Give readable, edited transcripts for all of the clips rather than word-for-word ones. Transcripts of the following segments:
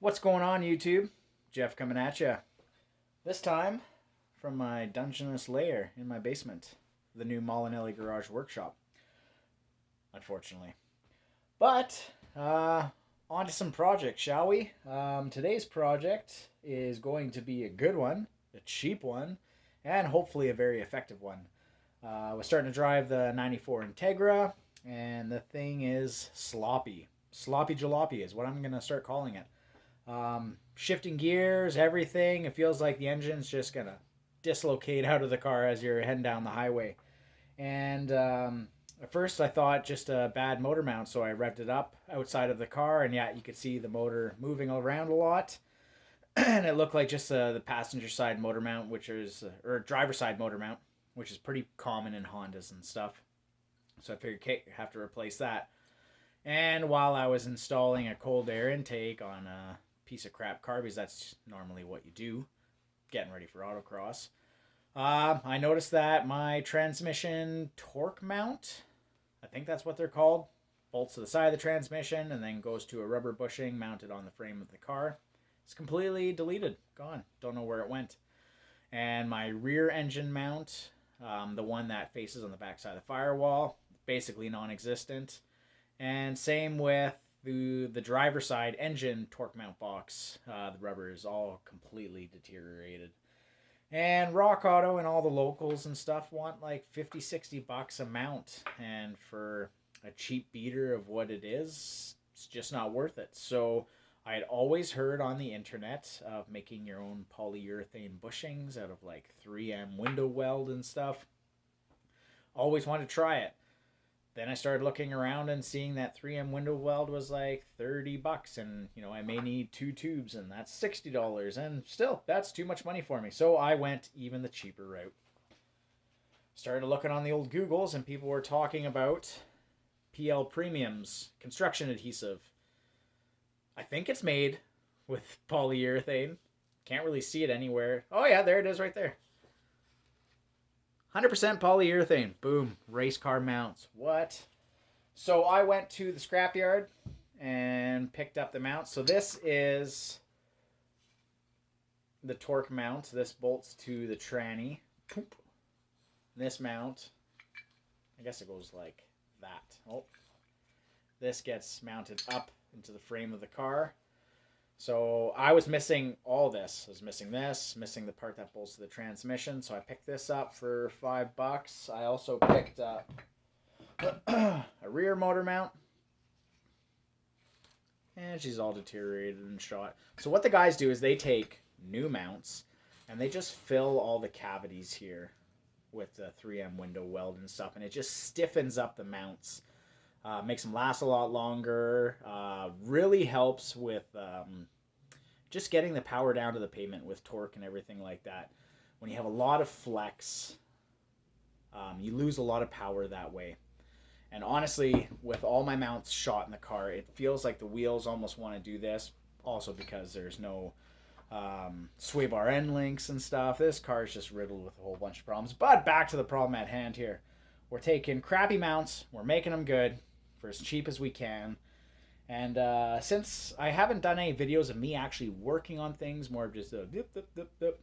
What's going on, YouTube? Jeff coming at you. This time from my dungeonous lair in my basement, the new Molinelli Garage Workshop, unfortunately. But, on to some projects, shall we? Today's project is going to be a good one, a cheap one, and hopefully a very effective one. I was starting to drive the 94 Integra, and the thing is sloppy. Sloppy jalopy is what I'm going to start calling it. Shifting gears, everything. It feels like the engine's just gonna dislocate out of the car as you're heading down the highway. And at first, I thought just a bad motor mount, so I revved it up outside of the car, and yeah, you could see the motor moving around a lot. And it looked like just the passenger side motor mount, which is or driver side motor mount, which is pretty common in Hondas and stuff. So I figured, okay, have to replace that. And while I was installing a cold air intake on a piece of crap car, because that's normally what you do, getting ready for autocross, I noticed that my transmission torque mount, I think that's what they're called, bolts to the side of the transmission and then goes to a rubber bushing mounted on the frame of the car. It's completely deleted, gone. Don't know where it went. And my rear engine mount, the one that faces on the back side of the firewall, basically non-existent. And same with the driver's side engine torque mount box. The rubber is all completely deteriorated. And Rock Auto and all the locals and stuff want like 50, $60 a mount. And for a cheap beater of what it is, it's just not worth it. So I had always heard on the internet of making your own polyurethane bushings out of like 3M window weld and stuff. Always wanted to try it. Then I started looking around and seeing that 3M window weld was like $30, and I may need 2 tubes, and that's $60, and still that's too much money for me. So I went even the cheaper route. Started looking on the old Googles, and people were talking about PL Premium's construction adhesive. I think it's made with polyurethane. Can't really see it anywhere. Oh yeah, there it is right there. 100% polyurethane. Boom. Race car mounts. What? So I went to the scrapyard and picked up the mount. So this is the torque mount. This bolts to the tranny. This mount, I guess it goes like that. Oh. This gets mounted up into the frame of the car. So I was missing all this. I was missing this, missing the part that bolts to the transmission. So I picked this up for $5. I also picked up a rear motor mount. And she's all deteriorated and shot. So what the guys do is they take new mounts and they just fill all the cavities here with the 3M window weld and stuff. And it just stiffens up the mounts. Makes them last a lot longer. Really helps with just getting the power down to the pavement with torque and everything like that. When you have a lot of flex, you lose a lot of power that way. And honestly, with all my mounts shot in the car, it feels like the wheels almost want to do this. Also because there's no sway bar end links and stuff. This car is just riddled with a whole bunch of problems. But back to the problem at hand here. We're taking crappy mounts. We're making them good for as cheap as we can. And since I haven't done any videos of me actually working on things, more of just a dip, dip, dip, dip,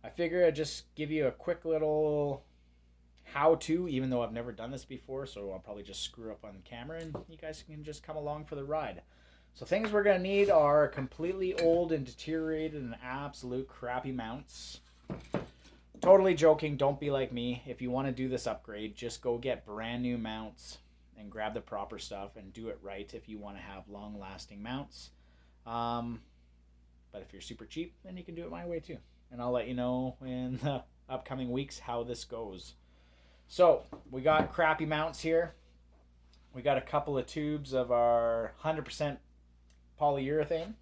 I figure I'd just give you a quick little how-to, even though I've never done this before, so I'll probably just screw up on the camera and you guys can just come along for the ride. So things we're going to need are completely old and deteriorated and absolute crappy mounts. Totally joking, don't be like me. If you want to do this upgrade, just go get brand new mounts and grab the proper stuff and do it right if you want to have long-lasting mounts. But if you're super cheap, then you can do it my way too. And I'll let you know in the upcoming weeks how this goes. So, we got crappy mounts here. We got a couple of tubes of our 100% polyurethane.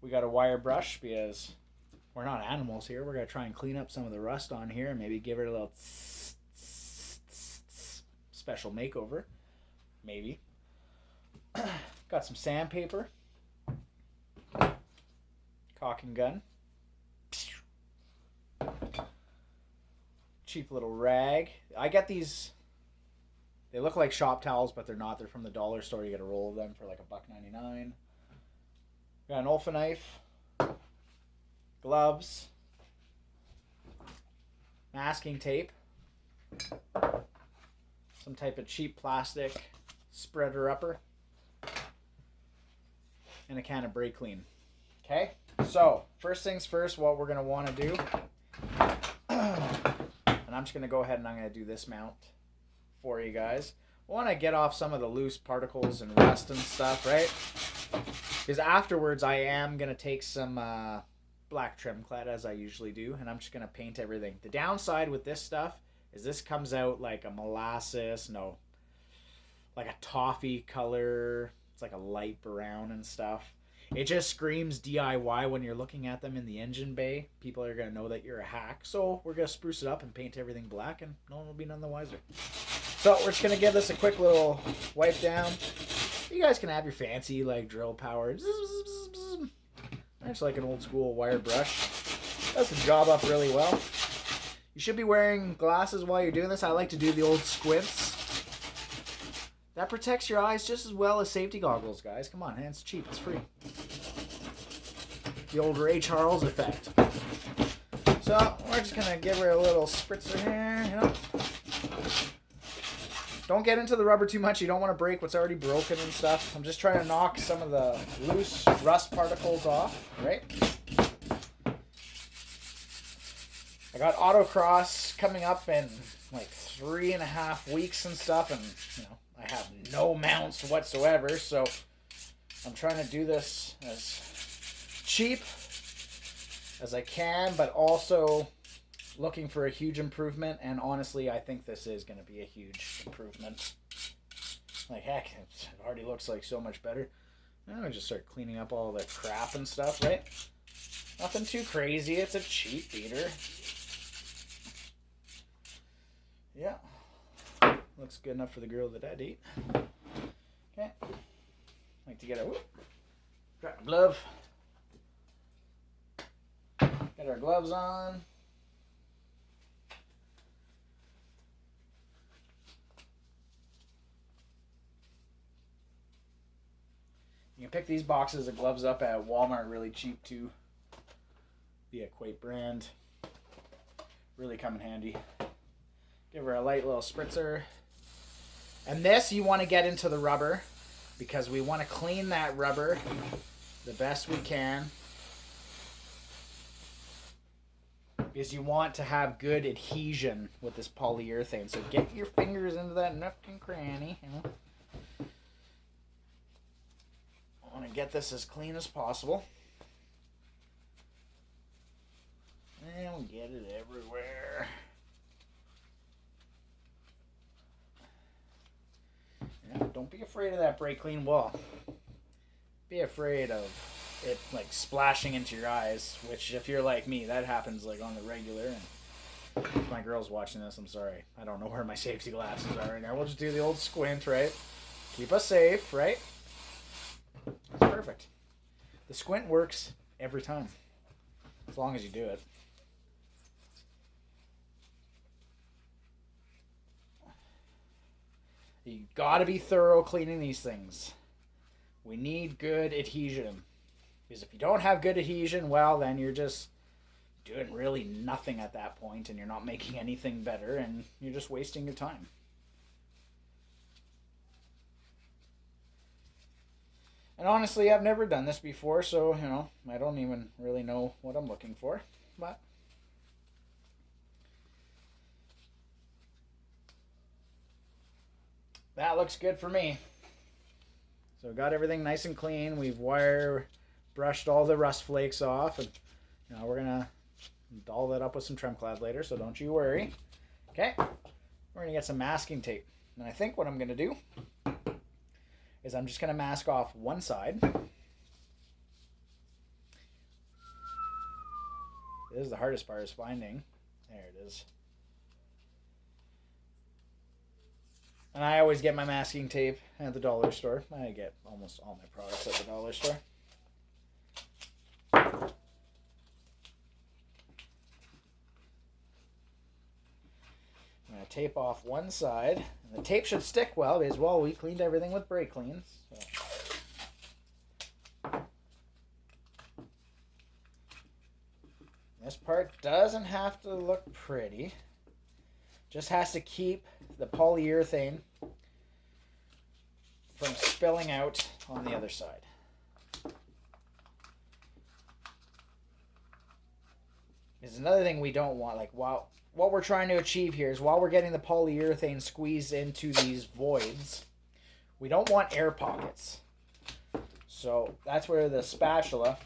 We got a wire brush because we're not animals here. We're going to try and clean up some of the rust on here and maybe give it a little special makeover. Maybe. Got some sandpaper. Caulk and gun. Cheap little rag. I get these. They look like shop towels, but they're not. They're from the dollar store. You get a roll of them for like $1.99. Got an Olfa knife, gloves, masking tape, some type of cheap plastic spreader upper, and a can of brake clean. Okay, so first things first, what we're going to want to do, and I'm just going to go ahead and I'm going to do this mount for you guys. I want to get off some of the loose particles and rust and stuff, right? Because afterwards I am going to take some black trim clad as I usually do, and I'm just going to paint everything. The downside with this stuff is this comes out like a molasses, like a toffee color. It's like a light brown and stuff. It just screams DIY when you're looking at them in the engine bay. People are going to know that you're a hack. So we're going to spruce it up and paint everything black, and no one will be none the wiser. So we're just going to give this a quick little wipe down. You guys can have your fancy like drill powered. That's like an old school wire brush. Does the job up really well. You should be wearing glasses while you're doing this. I like to do the old squints. That protects your eyes just as well as safety goggles, guys. Come on, it's cheap. It's free. The old Ray Charles effect. So we're just going to give her a little spritzer here, Don't get into the rubber too much. You don't want to break what's already broken and stuff. I'm just trying to knock some of the loose rust particles off, right? I got autocross coming up in like 3.5 weeks and stuff, and I have no mounts whatsoever, so I'm trying to do this as cheap as I can, but also looking for a huge improvement. And honestly, I think this is going to be a huge improvement. Like heck, it already looks like so much better. Now I just start cleaning up all the crap and stuff, right? Nothing too crazy. It's a cheap beater. Yeah. Looks good enough for the girl that I'd eat. Okay. Like to get a drop a glove. Get our gloves on. You can pick these boxes of gloves up at Walmart really cheap too. The Equate brand. Really come in handy. Give her a light little spritzer. And this you want to get into the rubber because we want to clean that rubber the best we can. Because you want to have good adhesion with this polyurethane. So get your fingers into that nook and cranny. I want to get this as clean as possible. And we'll get it everywhere. Yeah, don't be afraid of that brake clean wall. Be afraid of it like splashing into your eyes, which if you're like me, that happens like on the regular. And if my girl's watching this, I'm sorry. I don't know where my safety glasses are right now. We'll just do the old squint, right? Keep us safe, right? It's perfect. The squint works every time. As long as you do it. You gotta be thorough cleaning these things. We need good adhesion. Because if you don't have good adhesion, well, then you're just doing really nothing at that point, and you're not making anything better, and you're just wasting your time. And honestly, I've never done this before, so, I don't even really know what I'm looking for. But that looks good for me. So got everything nice and clean. We've wire brushed all the rust flakes off, and we're gonna doll that up with some trim clad later, so don't you worry. Okay, we're gonna get some masking tape, and I think what I'm gonna do is I'm just gonna mask off one side. This is the hardest part, is finding. There it is. And I always get my masking tape at the dollar store. I get almost all my products at the dollar store. I'm going to tape off one side. And the tape should stick well because, we cleaned everything with brake cleans. So. This part doesn't have to look pretty. Just has to keep the polyurethane from spilling out on the other side. There's another thing we don't want. Like, what we're trying to achieve here is while we're getting the polyurethane squeezed into these voids, we don't want air pockets. So that's where the spatula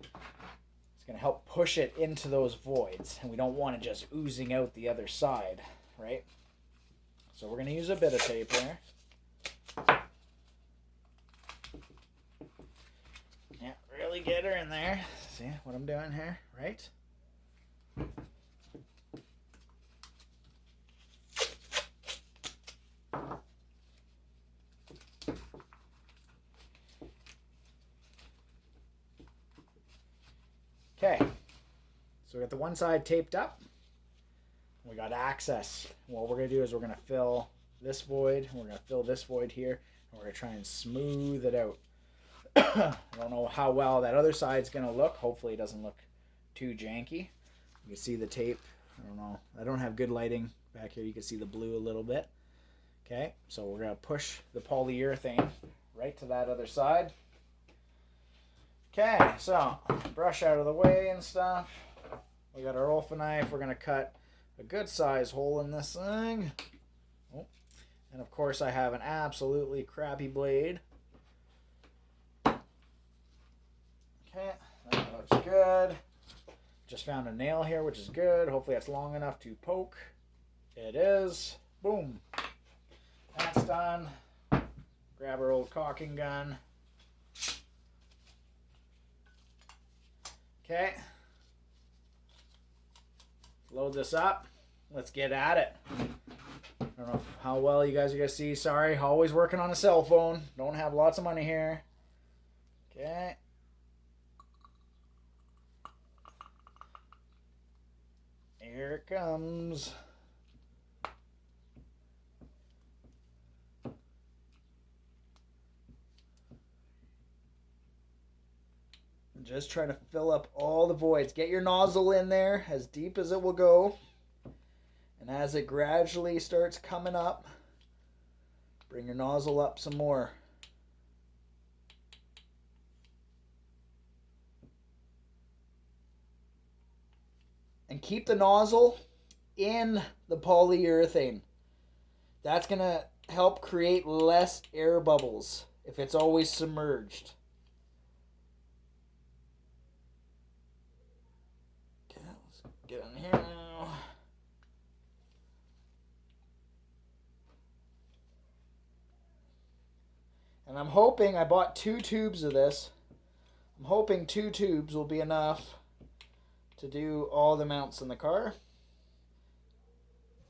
is going to help push it into those voids. And we don't want it just oozing out the other side, right? So we're going to use a bit of tape here. Yeah, really get her in there. See what I'm doing here, right? Okay, so we got the one side taped up. We got access. What we're going to do is we're going to fill this void. We're going to fill this void here. And we're going to try and smooth it out. I don't know how well that other side's going to look. Hopefully it doesn't look too janky. You can see the tape. I don't know. I don't have good lighting back here. You can see the blue a little bit. Okay, so we're going to push the polyurethane right to that other side. Okay, so brush out of the way and stuff. We got our Olfa knife. We're going to cut a good size hole in this thing. Oh. And of course I have an absolutely crappy blade. Okay, that looks good. Just found a nail here, which is good. Hopefully that's long enough to poke. It is. Boom. That's done. Grab our old caulking gun. Okay. Load this up. Let's get at it. I don't know how well you guys are going to see. Sorry, always working on a cell phone. Don't have lots of money here. Okay. Here it comes. Just trying to fill up all the voids. Get your nozzle in there as deep as it will go. And as it gradually starts coming up, bring your nozzle up some more. And keep the nozzle in the polyurethane. That's going to help create less air bubbles if it's always submerged. Okay, let's get in here now. And I'm hoping, I bought 2 tubes of this. I'm hoping 2 tubes will be enough to do all the mounts in the car.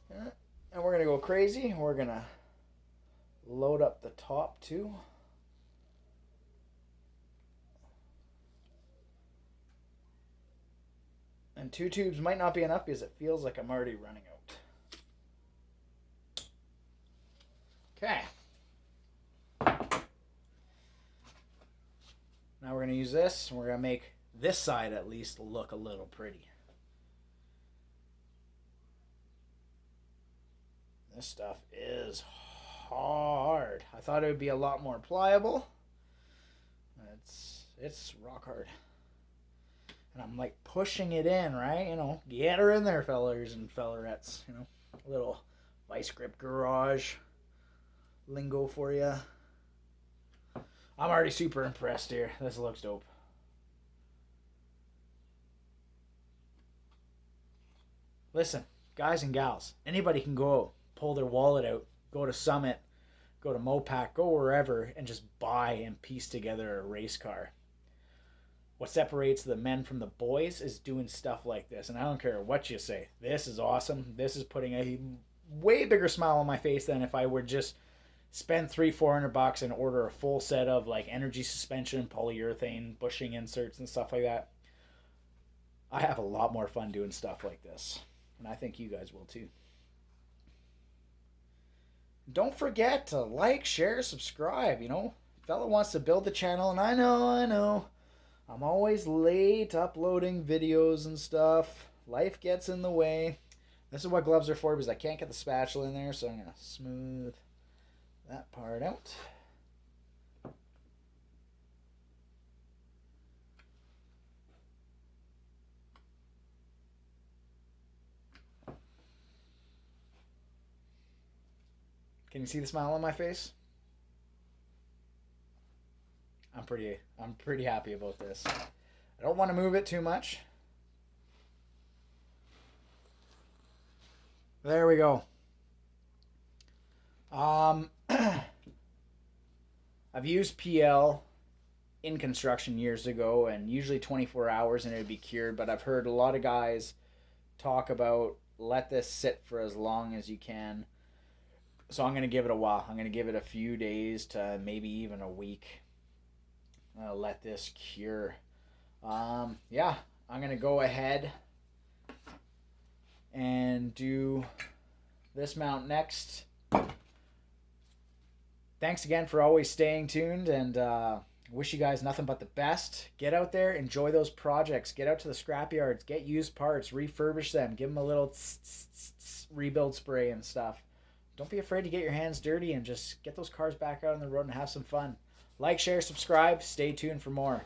And we're going to go crazy. We're going to load up the top too. And 2 tubes might not be enough because it feels like I'm already running out. Okay. Now we're going to use this, and we're going to make this side at least look a little pretty. This stuff is hard. I thought it would be a lot more pliable. It's rock hard. And I'm like pushing it in, right? You know, get her in there, fellers and fellerettes. You know, a little vice grip garage lingo for you. I'm already super impressed here. This looks dope. Listen, guys and gals, anybody can go pull their wallet out, go to Summit, go to Mopac, go wherever, and just buy and piece together a race car. What separates the men from the boys is doing stuff like this. And I don't care what you say. This is awesome. This is putting a way bigger smile on my face than if I were just spend $300-400 and order a full set of like energy suspension, polyurethane, bushing inserts and stuff like that. I have a lot more fun doing stuff like this. And I think you guys will too. Don't forget to like, share, subscribe. You know, fella wants to build the channel, and I know. I'm always late uploading videos and stuff. Life gets in the way. This is what gloves are for, because I can't get the spatula in there, so I'm going to smooth that part out. Can you see the smile on my face? I'm pretty happy about this. I don't want to move it too much. There we go. I've used PL in construction years ago, and usually 24 hours and it would be cured, but I've heard a lot of guys talk about let this sit for as long as you can. So I'm going to give it a while. I'm going to give it a few days to maybe even a week. Let this cure. Yeah, I'm going to go ahead and do this mount next. Thanks again for always staying tuned, and wish you guys nothing but the best. Get out there, enjoy those projects. Get out to the scrapyards, get used parts, refurbish them, give them a little rebuild spray and stuff. Don't be afraid to get your hands dirty and just get those cars back out on the road and have some fun. Like, share, subscribe. Stay tuned for more.